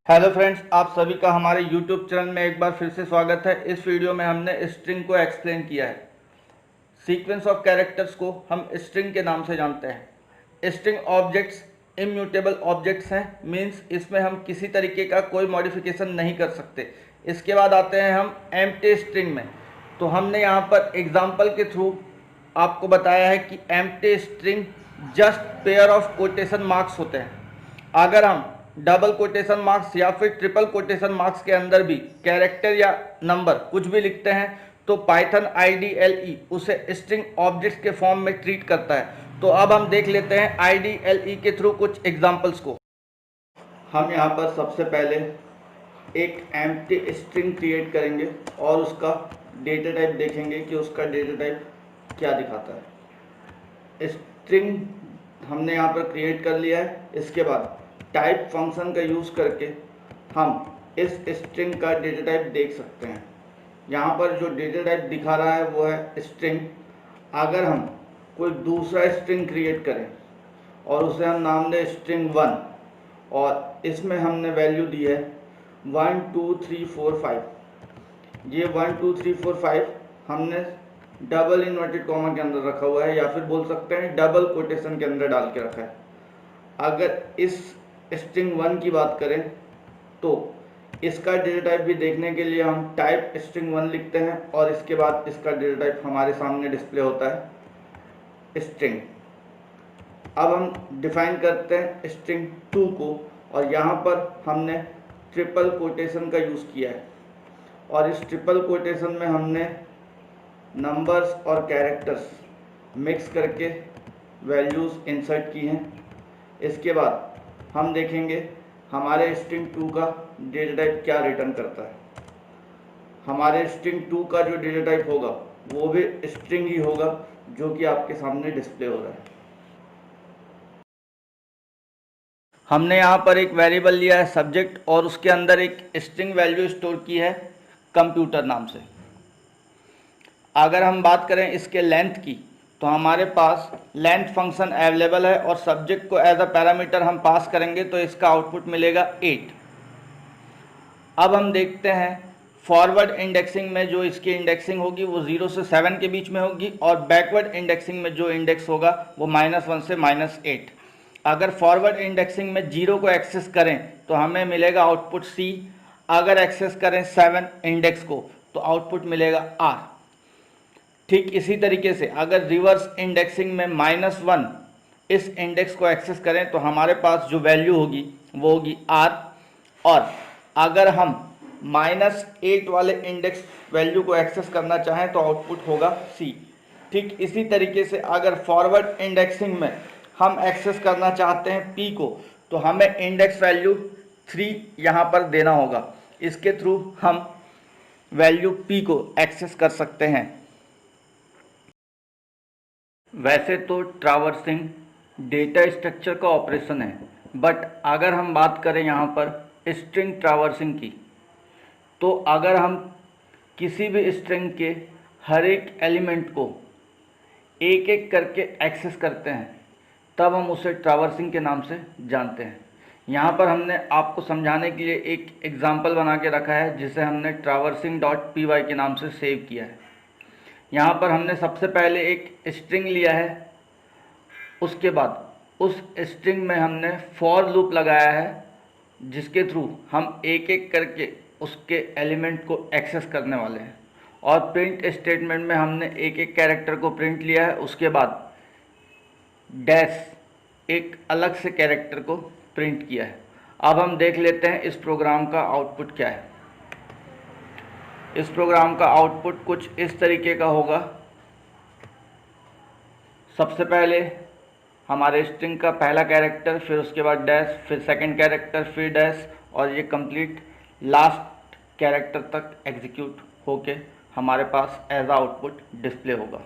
Hello friends, आप सभी का हमारे YouTube चैनल में एक बार फिर से स्वागत है। इस वीडियो में हमने स्ट्रिंग को एक्सप्लेन किया है। सीक्वेंस ऑफ कैरेक्टर्स को हम स्ट्रिंग के नाम से जानते हैं। स्ट्रिंग ऑब्जेक्ट्स इम्यूटेबल ऑब्जेक्ट्स हैं, मीन्स इसमें हम किसी तरीके का कोई मॉडिफिकेशन नहीं कर सकते। इसके बाद आते हैं हम एम्प्टी स्ट्रिंग में। तो हमने यहाँ पर एग्जाम्पल के थ्रू आपको बताया है कि empty string just pair of quotation marks होते हैं। अगर हम डबल कोटेशन मार्क्स या फिर ट्रिपल कोटेशन मार्क्स के अंदर भी कैरेक्टर या नंबर कुछ भी लिखते हैं तो पाइथन IDLE उसे स्ट्रिंग ऑब्जेक्ट्स के फॉर्म में ट्रीट करता है। तो अब हम देख लेते हैं IDLE के थ्रू कुछ एग्जांपल्स को। हम यहाँ पर सबसे पहले एक एम्प्टी स्ट्रिंग क्रिएट करेंगे और उसका डेटा टाइप देखेंगे कि उसका डेटा टाइप क्या दिखाता है। स्ट्रिंग हमने यहाँ पर क्रिएट कर लिया है। इसके बाद टाइप फंक्शन का यूज़ करके हम इस स्ट्रिंग का डेटा टाइप देख सकते हैं। यहाँ पर जो डेटा टाइप दिखा रहा है वो है स्ट्रिंग। अगर हम कोई दूसरा स्ट्रिंग क्रिएट करें और उसे हम नाम दें स्ट्रिंग 1 और इसमें हमने वैल्यू दी है 1 2 3 4 5। ये 1 2 3 4 5 हमने डबल इन्वर्टेड कॉमा के अंदर रखा हुआ है, या फिर बोल सकते हैं डबल कोटेशन के अंदर डाल के रखा है। अगर इस स्ट्रिंग 1 की बात करें तो इसका डेटा टाइप भी देखने के लिए हम टाइप स्ट्रिंग 1 लिखते हैं और इसके बाद इसका डेटा टाइप हमारे सामने डिस्प्ले होता है स्ट्रिंग। अब हम डिफाइन करते हैं स्ट्रिंग 2 को और यहाँ पर हमने ट्रिपल कोटेशन का यूज़ किया है और इस ट्रिपल कोटेशन में हमने नंबर्स और कैरेक्टर्स मिक्स करके वैल्यूज़ इंसर्ट की हैं। इसके बाद हम देखेंगे हमारे स्ट्रिंग 2 का डेटा टाइप क्या रिटर्न करता है। हमारे स्ट्रिंग 2 का जो डेटा टाइप होगा वो भी स्ट्रिंग ही होगा, जो कि आपके सामने डिस्प्ले हो रहा है। हमने यहाँ पर एक वेरिएबल लिया है सब्जेक्ट और उसके अंदर एक स्ट्रिंग वैल्यू स्टोर की है कंप्यूटर नाम से। अगर हम बात करें इसके लेंथ की तो हमारे पास लेंथ फंक्शन अवेलेबल है और सब्जेक्ट को एज अ पैरामीटर हम पास करेंगे तो इसका आउटपुट मिलेगा 8। अब हम देखते हैं फॉरवर्ड इंडेक्सिंग में जो इसकी इंडेक्सिंग होगी वो 0 से 7 के बीच में होगी और बैकवर्ड इंडेक्सिंग में जो इंडेक्स होगा वो -1 से -8। अगर फॉरवर्ड इंडेक्सिंग में 0 को एक्सेस करें तो हमें मिलेगा आउटपुट C। अगर एक्सेस करें 7 इंडेक्स को तो आउटपुट मिलेगा R। ठीक इसी तरीके से अगर रिवर्स इंडेक्सिंग में -1 इस इंडेक्स को एक्सेस करें तो हमारे पास जो वैल्यू होगी वो होगी R। और अगर हम -8 वाले इंडेक्स वैल्यू को एक्सेस करना चाहें तो आउटपुट होगा C। ठीक इसी तरीके से अगर फॉरवर्ड इंडेक्सिंग में हम एक्सेस करना चाहते हैं P को तो हमें इंडेक्स वैल्यू 3 यहाँ पर देना होगा। इसके थ्रू हम वैल्यू P को एक्सेस कर सकते हैं। वैसे तो ट्रावर्सिंग डेटा स्ट्रक्चर का ऑपरेशन है, बट अगर हम बात करें यहाँ पर स्ट्रिंग ट्रावर्सिंग की तो अगर हम किसी भी स्ट्रिंग के हर एक एलिमेंट को एक एक करके एक्सेस करते हैं तब हम उसे ट्रावर्सिंग के नाम से जानते हैं। यहाँ पर हमने आपको समझाने के लिए एक एग्जाम्पल बना के रखा है जिसे हमने traversing.py के नाम से सेव किया है। यहाँ पर हमने सबसे पहले एक स्ट्रिंग लिया है, उसके बाद उस स्ट्रिंग में हमने फॉर लूप लगाया है जिसके थ्रू हम एक एक करके उसके एलिमेंट को एक्सेस करने वाले हैं। और प्रिंट स्टेटमेंट में हमने एक एक कैरेक्टर को प्रिंट लिया है, उसके बाद डैश एक अलग से कैरेक्टर को प्रिंट किया है। अब हम देख लेते हैं इस प्रोग्राम का आउटपुट क्या है। इस प्रोग्राम का आउटपुट कुछ इस तरीके का होगा। सबसे पहले हमारे स्ट्रिंग का पहला कैरेक्टर, फिर उसके बाद डैश, फिर सेकंड कैरेक्टर, फिर डैश, और ये कंप्लीट लास्ट कैरेक्टर तक एग्जीक्यूट होके हमारे पास एज आउटपुट डिस्प्ले होगा।